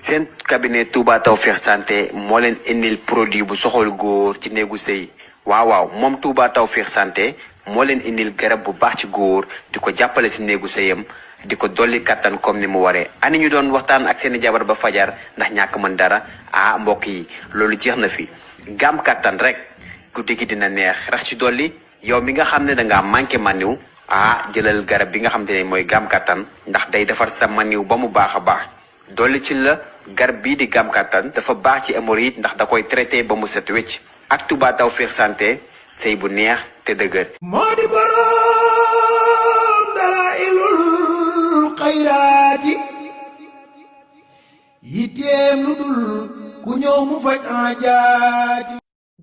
seen cabinet Touba Tawfekh Santé moo leen indil produit bu soxal góor ci néegu sëy waaw moom Touba Tawfekh Santé moo leen indil garab bu baax ci góor di ko jàppale si néegu sëyam di ko dolli kattan comme ni mu waree ani ñu doon waxtaan ak seeni jabar ba fajar ndax ñàkk mën dara mbokk yi loolu jeex na fi gam kattan rek guddi gi dina neex rax ci dolli yow mi nga xam ne dangaa manqué maniw jëlal garab bi nga xam te ne mooy gam kattan ndax day defar sa maniw ba mu baax a baax dolli ci la garab bii di gam kattan dafa baax ci hémorroïde ndax da koy traité ba mu set wecc ak Touba Tawfekh Santé sëy bu neex te dëgër moo di boroom dalailul xayraati yitteem lu dul ku ñëw mu faj aajaati.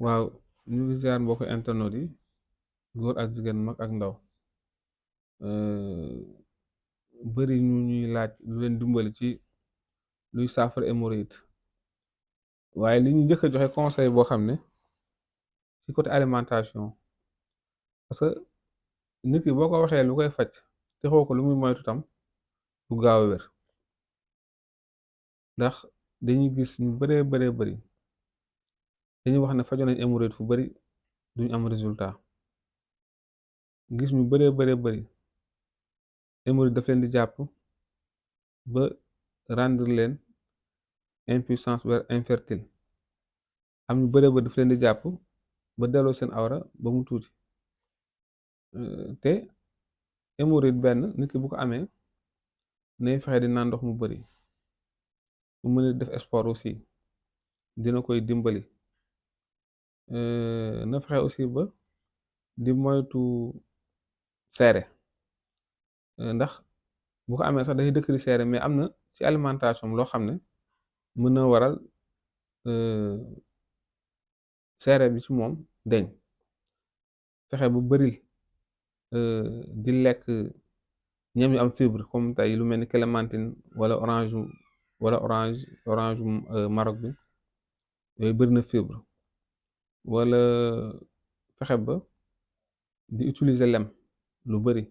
waaw ñu ngi ziar mbokk internet yi góor ak jigéen mag ak ndaw bëri ñu ñuy laaj lu leen dimbali ci luy saafara hémorroïde waaye li ñu njëkk a joxe conseil boo xam ne ci côté alimentation parce que nit ki boo ko waxee lu koy faj te xoo ko lu muy moytu tam du gaaw a wér ndax dañuy gis ñu bëree bëri dañuy wax ne fajoon nañ hémorroïde fu bëri duñ am résultat gis ñu bëri hémorroïde daf leen di jàpp ba rendre leen impuissance wala infertile am ñu bëri daf leen di jàpp ba delloo seen awra ba mu tuuti te hémorroïde benn nit ki bu ko amee nay fexe di naan ndox mu bëri bu mën a def sport aussi dina koy dimbali na fexe aussi ba di moytu seere ndax bu ko amee sax day dëkk di seere mais am na ci alimentation loo xam ne mën na waral seere bi ci moom deñ fexe bu bëril di lekk ñam yu am fibre comme tey lu mel ni clémentine wala orange Maroc bi yooyu bëri na fibre wala fexe ba di utiliser lem lu bëri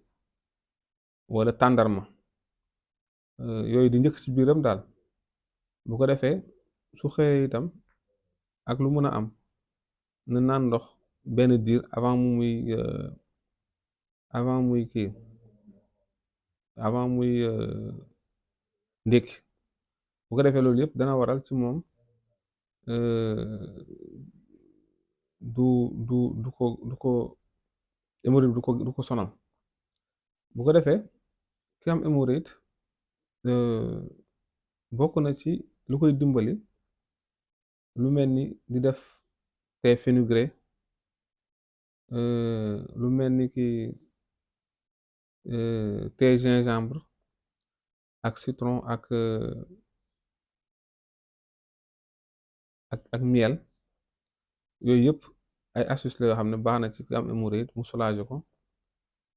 wala tàndarma yooyu di njëkk ci biiram daal bu ko defee su xëyee itam ak lu mën a am na naan ndox benn diir avant muy ndékki bu ko defee loolu yëpp dana waral ci moom du ko hémorroïde du ko sonal bu ko defee ki am hémorroïde bokk na ci lu koy dimbali lu mel ni di def thé fenugré lu mel ni ki thé gingembre ak citron ak miel yooyu yëpp ay astuce la yoo xam ne baax na ci ki am hémorroïde mu soulager ko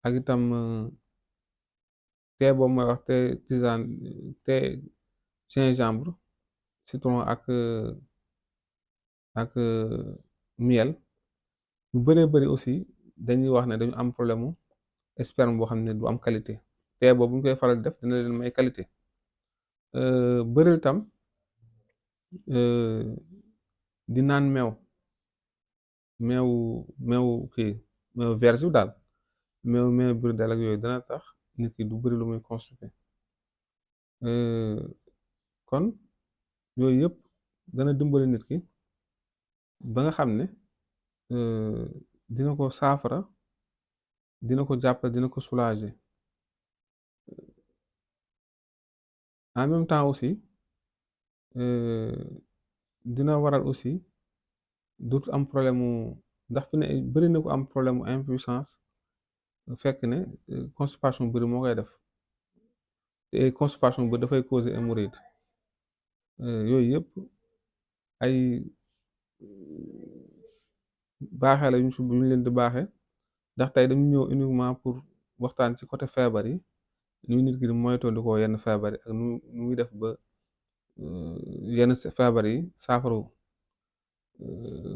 ak itam thé boobu mooy wax thé tisane thé gingembre citron ak miel ñu bëri aussi dañuy wax ne dañu am problème mu sperme boo xam ne du am qualité thé boobu bu ñu koy faral def dina leen may qualité bëril tam di naan meew verge bi daal meew burdel ak yooyu dana tax nit ki du bëri lu muy constipé kon yooyu yëpp dana dimbali nit ki ba nga xam ne dina ko saafara dina ko jàppale dina ko soulager en même temps aussi dina waral aussi dootu am problème mu ndax fi ne bëri na ko am problème mu impuissance fekk ne constipation bëri moo koy def te constipation bëri dafay causer hémorroïde yooyu yëpp ay baaxee la ñu leen di baaxee ndax tey dañu ñëw uniquement pour waxtaan ci côté feebar yi nu nit ki di moytandikoo yenn feebar yi ak nu muy def ba yenn feebar yi saafaru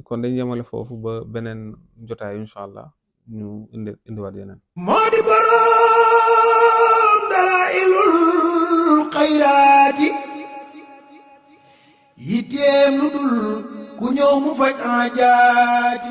kon dañ yemale foofu ba beneen jotaay incha allah ñu indiwaat yeneen moo di boroom. yitteem lu dul ku ñëw mu faj aajaati